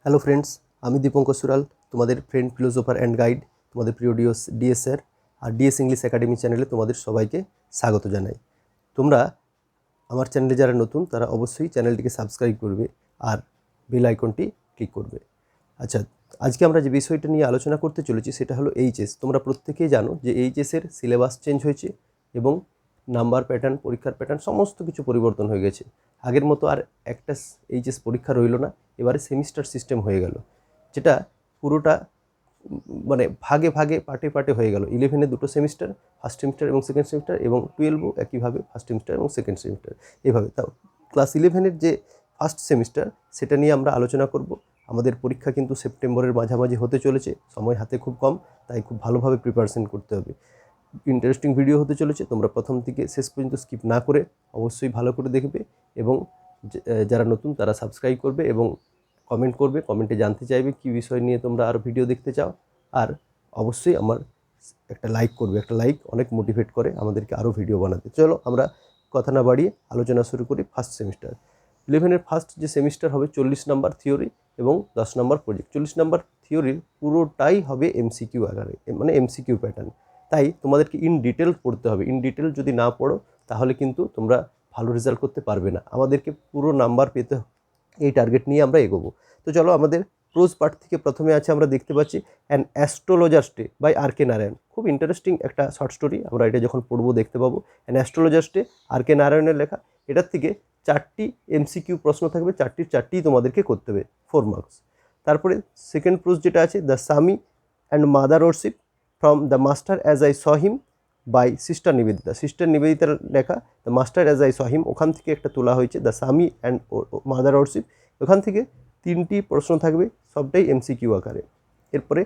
Hello friends, আমি দীপঙ্কর সুরাল, তোমাদের friend philosopher and guide, তোমাদের প্রিয় ডিএস স্যার আর ডিএস ইংলিশ একাডেমি চ্যানেলে তোমাদের সবাইকে স্বাগত জানাই। তোমরা আমার চ্যানেলে যারা নতুন তারা অবশ্যই চ্যানেলটিকে সাবস্ক্রাইব করবে আর বেল আইকনটি ক্লিক করবে। আচ্ছা, আজকে আমরা যে বিষয়টা নিয়ে আলোচনা করতে চলেছি সেটা হলো এইচএস। তোমরা প্রত্যেকেই জানো যে এইচএসের সিলেবাস চেঞ্জ হয়েছে এবং নাম্বার প্যাটার্ন, পরীক্ষার প্যাটার্ন সমস্ত কিছু পরিবর্তন হয়ে গেছে। আগের মতো আর একটা এইচএস পরীক্ষা রইল না, এবারে সেমিস্টার সিস্টেম হয়ে গেল, যেটা পুরোটা মানে ভাগে ভাগে পার্টে পার্টে হয়ে গেল। 11-এ দুটো সেমিস্টার, ফার্স্ট সেমিস্টার এবং সেকেন্ড সেমিস্টার, এবং 12ও একইভাবে ফার্স্ট সেমিস্টার এবং সেকেন্ড সেমিস্টার এভাবে। তাও ক্লাস 11-এর যে ফার্স্ট সেমিস্টার সেটা নিয়ে আমরা আলোচনা করব। আমাদের পরীক্ষা কিন্তু সেপ্টেম্বরের মাঝামাঝি হতে চলেছে, সময় হাতে খুব কম, তাই খুব ভালোভাবে প্রিপারেশন করতে হবে। ইন্টারেস্টিং ভিডিও হতে চলেছে, তোমরা প্রথম থেকে শেষ পর্যন্ত স্কিপ না করে অবশ্যই ভালো করে দেখবে এবং যারা নতুন তারা সাবস্ক্রাইব করবে এবং কমেন্ট করবে, কমেন্টে জানতে চাইবে কী বিষয় নিয়ে তোমরা আরও ভিডিও দেখতে চাও। আর অবশ্যই আমার একটা লাইক করবে, একটা লাইক অনেক মোটিভেট করে আমাদেরকে আরও ভিডিও বানাতে। চলো আমরা কথা না বাড়িয়ে আলোচনা শুরু করি। ফার্স্ট সেমিস্টার 11-এর ফার্স্ট যে সেমিস্টার হবে 40 নাম্বার থিওরি এবং 10 নাম্বার প্রজেক্ট। 40 নাম্বার থিওরির পুরোটাই হবে এমসিকিউ আকারে, মানে এমসিকিউ প্যাটার্ন। তাই তোমাদেরকে ইন ডিটেল পড়তে হবে। ইন ডিটেল যদি না পড়ো তাহলে কিন্তু তোমরা ভালো রেজাল্ট করতে পারবে না। আমাদেরকে পুরো নাম্বার পেতে এই টার্গেট নিয়ে আমরা এগোবো। তো চলো আমাদের প্রোজ পার্ট থেকে প্রথমে আছে, আমরা দেখতে পাচ্ছি অ্যান অ্যাস্ট্রোলজার ডে বাই আর কে নারায়ণ। খুব ইন্টারেস্টিং একটা শর্ট স্টোরি, আমরা এটা যখন পড়বো দেখতে পাবো। অ্যান অ্যাস্ট্রোলজার ডে, আর কে নারায়ণের লেখা। এটার থেকে 4টি এমসিকিউ প্রশ্ন থাকবে, 4টিই তোমাদেরকে করতে হবে, 4 মার্কস। তারপরে সেকেন্ড প্রোজ যেটা আছে, the Swami and mother worship from the master as I saw him by sister Nivedita. Sister নিবেদিতার লেখা the master as I saw him, ওখান থেকে একটা তোলা হয়েছে the Swami and mother worship. ওখান থেকে 3টি প্রশ্ন থাকবে, সবটাই এমসিকিউ আকারে। এরপরে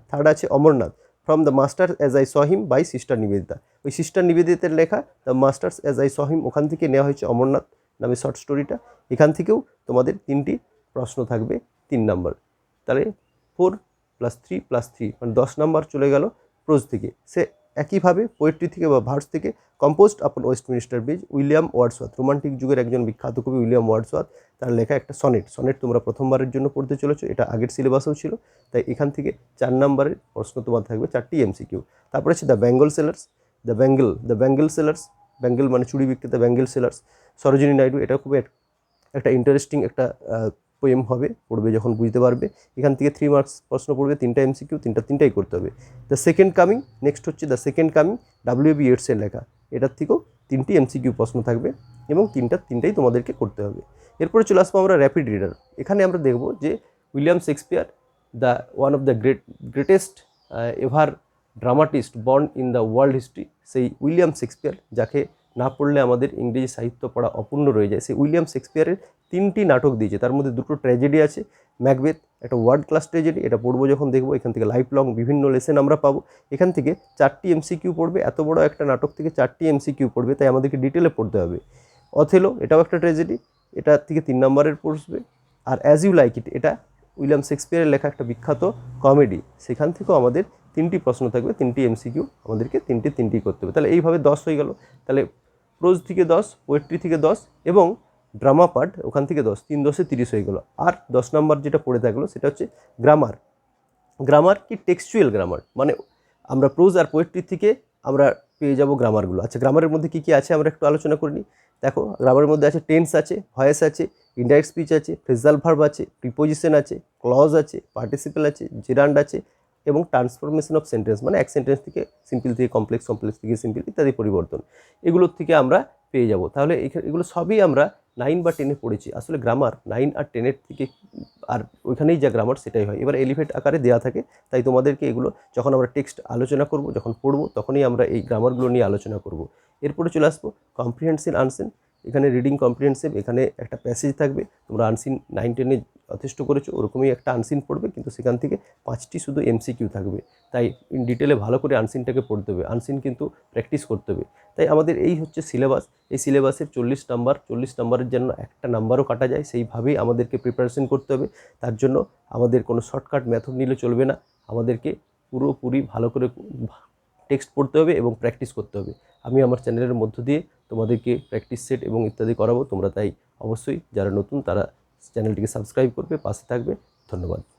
থার্ড আছে Amarnath from the master as I saw him by sister Nivedita. ওই সিস্টার নিবেদিতার লেখা the masters as I saw him, ওখান থেকে নেওয়া হয়েছে অমরনাথ নামে শর্ট স্টোরিটা। এখান থেকেও তোমাদের 3টি প্রশ্ন থাকবে, 3 নাম্বার। তাহলে 4 + 3 + 3 মানে 10 নাম্বার চলে গেল প্রোজ থেকে। সে একইভাবে পোয়েট্রি থেকে বা ভার্স থেকে কম্পোজড আপন Westminster bridge, William Wordsworth, romantic যুগের একজন বিখ্যাত কবি উইলিয়াম ওয়ার্ডসওয়ার্থ, তার লেখা একটা সনেট তোমরা প্রথমবারের জন্য পড়তে চলেছো। এটা আগের সিলেবাসেও ছিল, তাই এখান থেকে 4 নাম্বারের প্রশ্ন তোমার থাকবে, 4টি এমসিকিউ। তারপরে আছে the bangle sellers, the bangle sellers, bangle মানে চুড়ি বিক্রেতা, বেঙ্গল সেলার্স, সরোজিনী নাইডু। এটা খুব একটা ইন্টারেস্টিং একটা পোয়েম হবে, পড়বে যখন বুঝতে পারবে। এখান থেকে 3 মার্কস প্রশ্ন পড়বে, 3টা এমসিকিউ, তিনটাই করতে হবে। দ্য সেকেন্ড কামিং, নেক্সট হচ্ছে দ্য সেকেন্ড কামিং, WB ইয়েটসের লেখা। এটার থেকেও 3টি এমসিকিউ প্রশ্ন থাকবে এবং তিনটাই তোমাদেরকে করতে হবে। এরপরে চলে আসবো আমরা র্যাপিড রিডার। এখানে আমরা দেখব যে William Shakespeare, the one of the greatest ever dramatist born in the world history, সেই উইলিয়াম শেক্সপিয়ার, যাকে না পড়লে আমাদের ইংরেজি সাহিত্য পড়া অপূর্ণ রয়ে যায়। সেই উইলিয়াম শেক্সপিয়ারের 3টি নাটক দিয়েছে, তার মধ্যে 2টো ট্র্যাজেডি আছে। ম্যাকবেথ একটা ওয়ার্ল্ড ক্লাস ট্র্যাজেডি, এটা পড়বো যখন দেখবো। এখান থেকে লাইফ লং বিভিন্ন লেসেন আমরা পাবো। এখান থেকে 4টি এমসিকিউ পড়বে, এত বড় একটা নাটক থেকে 4টি এমসিকিউ পড়বে, তাই আমাদেরকে ডিটেলে পড়তে হবে। অথেলো, এটাও একটা ট্র্যাজেডি, এটা থেকে 3 নম্বরের পড়বে। আর অ্যাজ ইউ লাইক ইট, এটা উইলিয়াম শেক্সপিয়ারের লেখা একটা বিখ্যাত কমেডি, সেখান থেকেও আমাদের 3টি প্রশ্ন থাকবে, 3টি এমসিকিউ, আমাদেরকে তিনটি করতে হবে। তাহলে এইভাবে 10 হয়ে গেল। তাহলে প্রোজ থেকে 10, পোয়েট্রি থেকে 10 এবং ড্রামা পার্ট ওখান থেকে 10, 3 10 30 হয়ে গেল। আর 10 নম্বর যেটা পড়ে থাকলো সেটা হচ্ছে গ্রামার কি টেক্সচুয়াল গ্রামার, মানে আমরা প্রোজ আর পোয়েট্রি থেকে আমরা পেয়ে যাব গ্রামারগুলো। আচ্ছা, গ্রামারের মধ্যে কী কী আছে আমরা একটু আলোচনা করে নিই। দেখো, গ্রামারের মধ্যে আছে টেন্স আছে, ভয়েস আছে, ইনডাইরেক্ট স্পিচ আছে, ফ্রেজাল ভার্ব আছে, প্রিপোজিশন আছে, ক্লজ আছে, পার্টিসিপেল আছে, জেরান্ড আছে এবং ট্রান্সফরমেশন অফ সেন্টেন্স, মানে এক সেন্টেন্স থেকে সিম্পল থেকে কমপ্লেক্স, কমপ্লেক্স থেকে সিম্পল ইত্যাদি পরিবর্তন, এগুলোর থেকে আমরা পেয়ে যাব। তাহলে এগুলো সবই আমরা 9 বা 10-এ পড়েছি। আসলে গ্রামার 9 আর 10-এর থেকে আর ওইখানেই যা গ্রামার সেটাই হয়। এবার এলিফেন্ট আকারে দেওয়া থাকে, তাই তোমাদেরকে এগুলো যখন আমরা টেক্সট আলোচনা করব, যখন পড়বো, তখনই আমরা এই গ্রামারগুলো নিয়ে আলোচনা করব। এরপরে চলে আসবো কম্প্রিহেনসিভ আনসিন। এখানে রিডিং কম্প্রিহেনসিভ, এখানে একটা প্যাসেজ থাকবে, তোমরা আনসিন 9 10-এ যথেষ্ট করেছো, ওরকমই একটা আনসিন পড়বে, কিন্তু সেখান থেকে 5টি শুধু এমসিকিউ থাকবে। তাই ইন ডিটেলে ভালো করে আনসিনটাকে পড়তে হবে, আনসিন কিন্তু প্র্যাকটিস করতে হবে। তাই আমাদের এই হচ্ছে সিলেবাস। এই সিলেবাসের 40 নাম্বারের জন্য একটা নাম্বারও কাটা যায়, সেইভাবেই আমাদেরকে প্রিপারেশন করতে হবে। তার জন্য আমাদের কোনো শর্টকাট মেথড নিলে চলবে না, আমাদেরকে পুরোপুরি ভালো করে টেক্সট পড়তে হবে এবং প্র্যাকটিস করতে হবে। আমি আমার চ্যানেলের মধ্য দিয়ে তোমাদেরকে প্র্যাকটিস সেট এবং ইত্যাদি করাবো। তোমরা তাই অবশ্যই যারা নতুন তারা চ্যানেলটিকে সাবস্ক্রাইব করবে, পাশে থাকবে। ধন্যবাদ।